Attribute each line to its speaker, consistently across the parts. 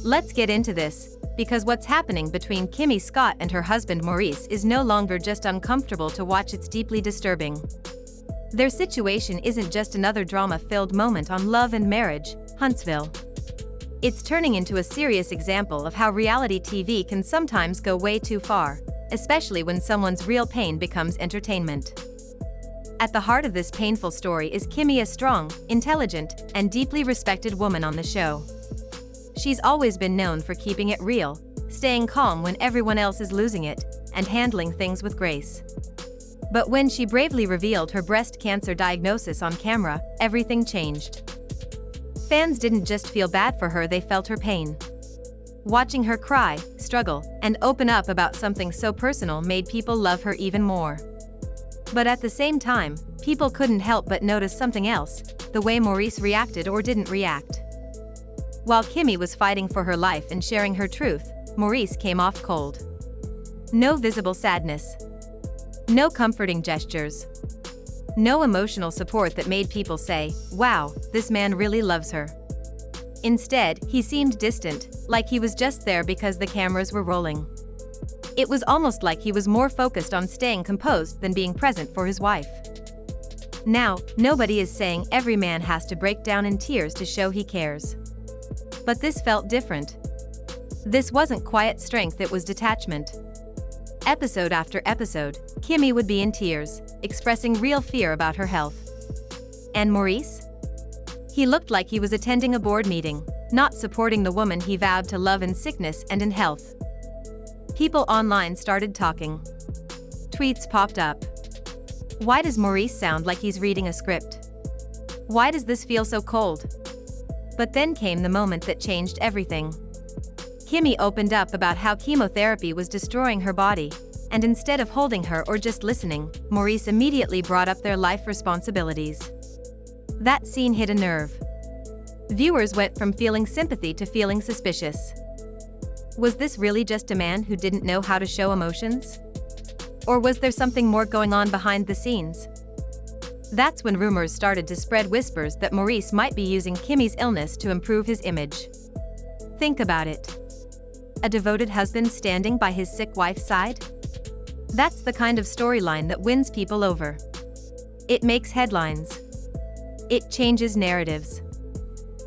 Speaker 1: Let's get into this, because what's happening between Kimmi Scott and her husband Maurice is no longer just uncomfortable to watch, it's deeply disturbing. Their situation isn't just another drama-filled moment on Love and Marriage, Huntsville. It's turning into a serious example of how reality TV can sometimes go way too far, especially when someone's real pain becomes entertainment. At the heart of this painful story is Kimmi, a strong, intelligent, and deeply respected woman on the show. She's always been known for keeping it real, staying calm when everyone else is losing it, and handling things with grace. But when she bravely revealed her breast cancer diagnosis on camera, everything changed. Fans didn't just feel bad for her, they felt her pain. Watching her cry, struggle, and open up about something so personal made people love her even more. But at the same time, people couldn't help but notice something else: the way Maurice reacted or didn't react. While Kimmi was fighting for her life and sharing her truth, Maurice came off cold. No visible sadness. No comforting gestures. No emotional support that made people say, "Wow, this man really loves her." Instead, he seemed distant, like he was just there because the cameras were rolling. It was almost like he was more focused on staying composed than being present for his wife. Now, nobody is saying every man has to break down in tears to show he cares. But this felt different. This wasn't quiet strength, it was detachment. Episode after episode, Kimmi would be in tears, expressing real fear about her health. And Maurice? He looked like he was attending a board meeting, not supporting the woman he vowed to love in sickness and in health. People online started talking. Tweets popped up. Why does Maurice sound like he's reading a script? Why does this feel so cold? But then came the moment that changed everything. Kimmi opened up about how chemotherapy was destroying her body, and instead of holding her or just listening, Maurice immediately brought up their life responsibilities. That scene hit a nerve. Viewers went from feeling sympathy to feeling suspicious. Was this really just a man who didn't know how to show emotions? Or was there something more going on behind the scenes? That's when rumors started to spread, whispers that Maurice might be using Kimmi's illness to improve his image. Think about it. A devoted husband standing by his sick wife's side? That's the kind of storyline that wins people over. It makes headlines. It changes narratives.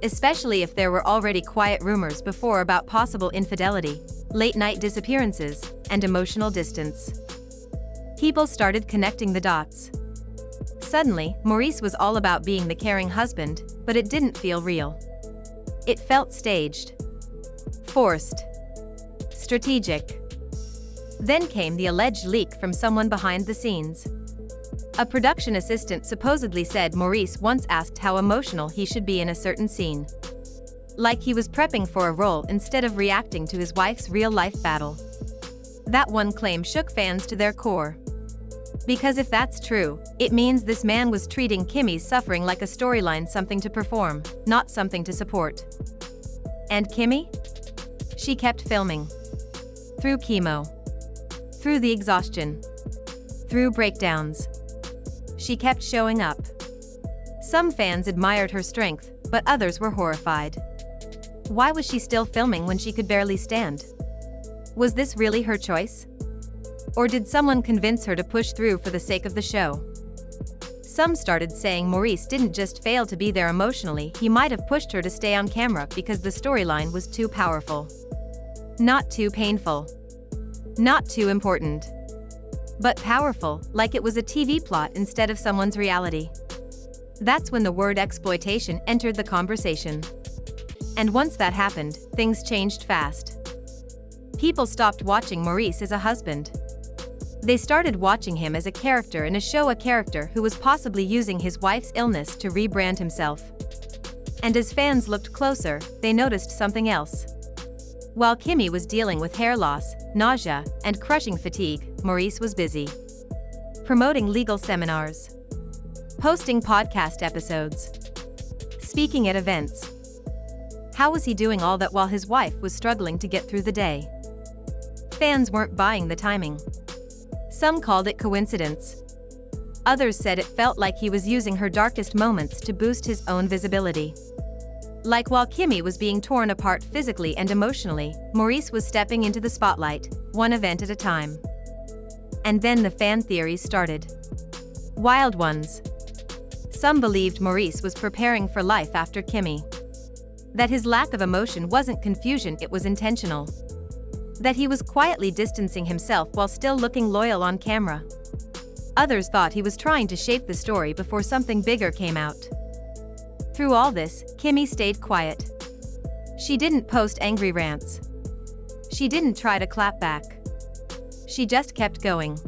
Speaker 1: Especially if there were already quiet rumors before about possible infidelity, late-night disappearances, and emotional distance. People started connecting the dots. Suddenly, Maurice was all about being the caring husband, but it didn't feel real. It felt staged. Forced. Strategic. Then came the alleged leak from someone behind the scenes. A production assistant supposedly said Maurice once asked how emotional he should be in a certain scene. Like he was prepping for a role instead of reacting to his wife's real-life battle. That one claim shook fans to their core. Because if that's true, it means this man was treating Kimmi's suffering like a storyline, something to perform, not something to support. And Kimmi? She kept filming. Through chemo. Through the exhaustion. Through breakdowns. She kept showing up. Some fans admired her strength, but others were horrified. Why was she still filming when she could barely stand? Was this really her choice? Or did someone convince her to push through for the sake of the show? Some started saying Maurice didn't just fail to be there emotionally, he might have pushed her to stay on camera because the storyline was too powerful. Not too painful. Not too important. But powerful, like it was a TV plot instead of someone's reality. That's when the word exploitation entered the conversation. And once that happened, things changed fast. People stopped watching Maurice as a husband. They started watching him as a character in a show, a character who was possibly using his wife's illness to rebrand himself. And as fans looked closer, they noticed something else. While Kimmi was dealing with hair loss, nausea, and crushing fatigue, Maurice was busy. Promoting legal seminars. Hosting podcast episodes. Speaking at events. How was he doing all that while his wife was struggling to get through the day? Fans weren't buying the timing. Some called it coincidence. Others said it felt like he was using her darkest moments to boost his own visibility. Like while Kimmi was being torn apart physically and emotionally, Maurice was stepping into the spotlight, one event at a time. And then the fan theories started. Wild ones. Some believed Maurice was preparing for life after Kimmi. That his lack of emotion wasn't confusion, it was intentional. That he was quietly distancing himself while still looking loyal on camera. Others thought he was trying to shape the story before something bigger came out. Through all this, Kimmi stayed quiet. She didn't post angry rants. She didn't try to clap back. She just kept going.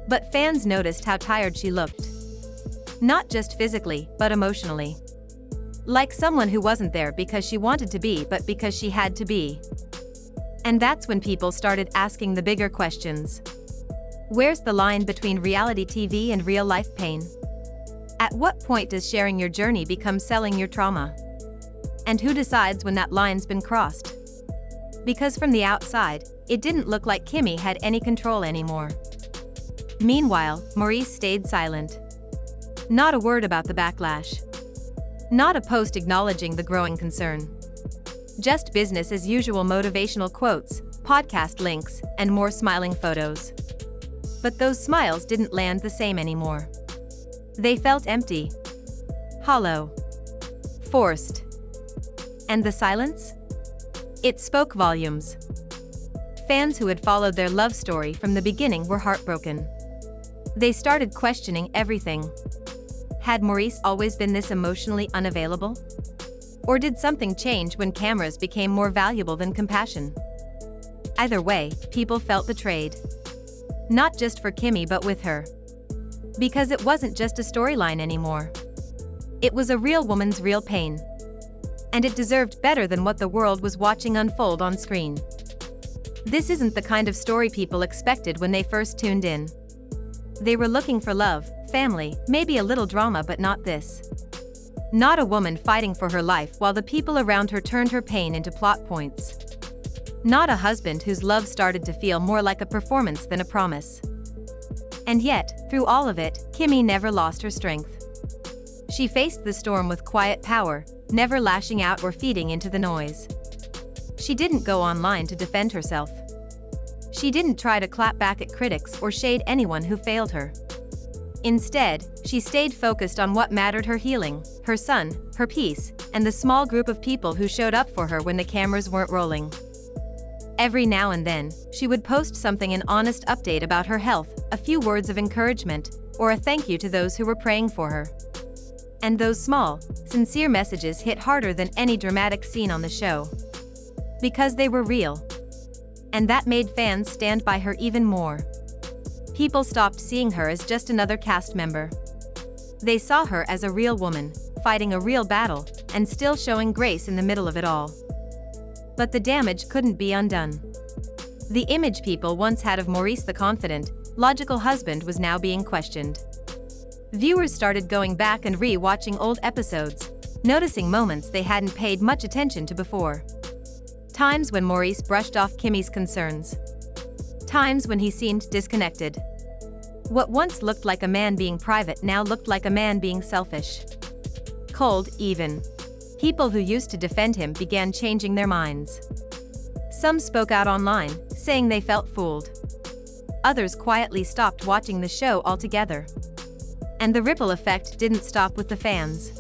Speaker 1: But fans noticed how tired she looked. Not just physically, but emotionally. Like someone who wasn't there because she wanted to be, but because she had to be. And that's when people started asking the bigger questions. Where's the line between reality TV and real-life pain? At what point does sharing your journey become selling your trauma? And who decides when that line's been crossed? Because from the outside, it didn't look like Kimmi had any control anymore. Meanwhile, Maurice stayed silent. Not a word about the backlash. Not a post acknowledging the growing concern. Just business as usual motivational quotes, podcast links, and more smiling photos. But those smiles didn't land the same anymore. They felt empty. Hollow. Forced. And the silence? It spoke volumes. Fans who had followed their love story from the beginning were heartbroken. They started questioning everything. Had Maurice always been this emotionally unavailable? Or did something change when cameras became more valuable than compassion? Either way, people felt betrayed. Not just for Kimmi but with her. Because it wasn't just a storyline anymore. It was a real woman's real pain. And it deserved better than what the world was watching unfold on screen. This isn't the kind of story people expected when they first tuned in. They were looking for love, family, maybe a little drama, but not this. Not a woman fighting for her life while the people around her turned her pain into plot points. Not a husband whose love started to feel more like a performance than a promise. And yet, through all of it, Kimmi never lost her strength. She faced the storm with quiet power, never lashing out or feeding into the noise. She didn't go online to defend herself. She didn't try to clap back at critics or shade anyone who failed her. Instead, she stayed focused on what mattered: her healing, her son, her peace, and the small group of people who showed up for her when the cameras weren't rolling. Every now and then, she would post something, an honest update about her health, a few words of encouragement, or a thank you to those who were praying for her. And those small, sincere messages hit harder than any dramatic scene on the show. Because they were real. And that made fans stand by her even more. People stopped seeing her as just another cast member. They saw her as a real woman, fighting a real battle, and still showing grace in the middle of it all. But the damage couldn't be undone. The image people once had of Maurice the confident, logical husband was now being questioned. Viewers started going back and re-watching old episodes, noticing moments they hadn't paid much attention to before. Times when Maurice brushed off Kimmi's concerns. Times when he seemed disconnected. What once looked like a man being private now looked like a man being selfish. Cold, even. People who used to defend him began changing their minds. Some spoke out online, saying they felt fooled. Others quietly stopped watching the show altogether. And the ripple effect didn't stop with the fans.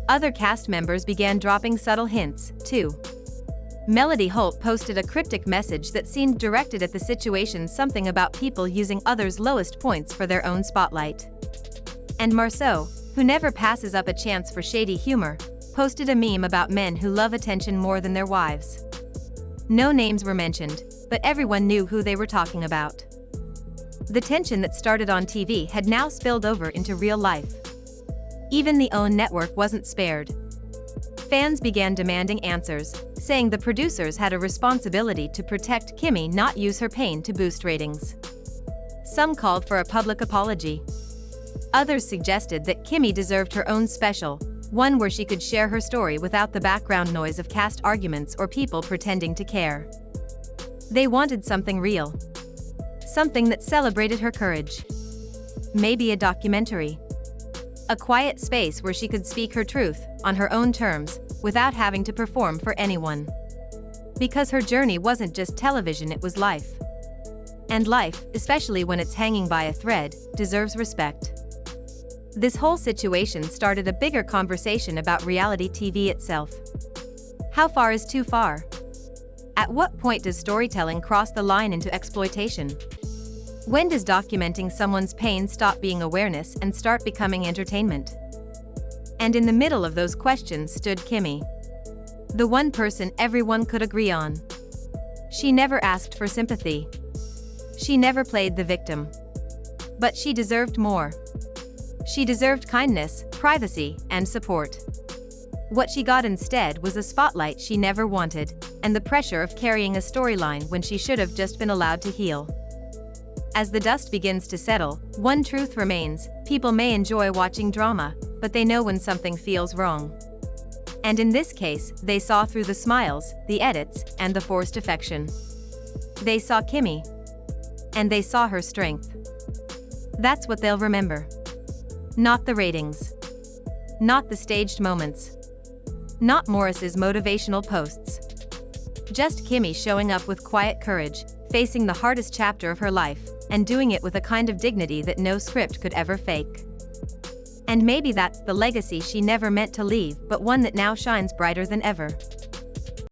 Speaker 1: Other cast members began dropping subtle hints, too. Melody Holt posted a cryptic message that seemed directed at the situation, something about people using others' lowest points for their own spotlight. And Marceau, who never passes up a chance for shady humor, posted a meme about men who love attention more than their wives. No names were mentioned, but everyone knew who they were talking about. The tension that started on TV had now spilled over into real life. Even the OWN network wasn't spared. Fans began demanding answers, saying the producers had a responsibility to protect Kimmi, not use her pain to boost ratings. Some called for a public apology. Others suggested that Kimmi deserved her own special, one where she could share her story without the background noise of cast arguments or people pretending to care. They wanted something real. Something that celebrated her courage. Maybe a documentary. A quiet space where she could speak her truth, on her own terms, without having to perform for anyone. Because her journey wasn't just television, it was life. And life, especially when it's hanging by a thread, deserves respect. This whole situation started a bigger conversation about reality TV itself. How far is too far? At what point does storytelling cross the line into exploitation? When does documenting someone's pain stop being awareness and start becoming entertainment? And in the middle of those questions stood Kimmi. The one person everyone could agree on. She never asked for sympathy. She never played the victim. But she deserved more. She deserved kindness, privacy, and support. What she got instead was a spotlight she never wanted, and the pressure of carrying a storyline when she should have just been allowed to heal. As the dust begins to settle, one truth remains: people may enjoy watching drama, but they know when something feels wrong. And in this case, they saw through the smiles, the edits, and the forced affection. They saw Kimmi. And they saw her strength. That's what they'll remember. Not the ratings. Not the staged moments. Not Maurice's motivational posts. Just Kimmi showing up with quiet courage, facing the hardest chapter of her life, and doing it with a kind of dignity that no script could ever fake. And maybe that's the legacy she never meant to leave, but one that now shines brighter than ever.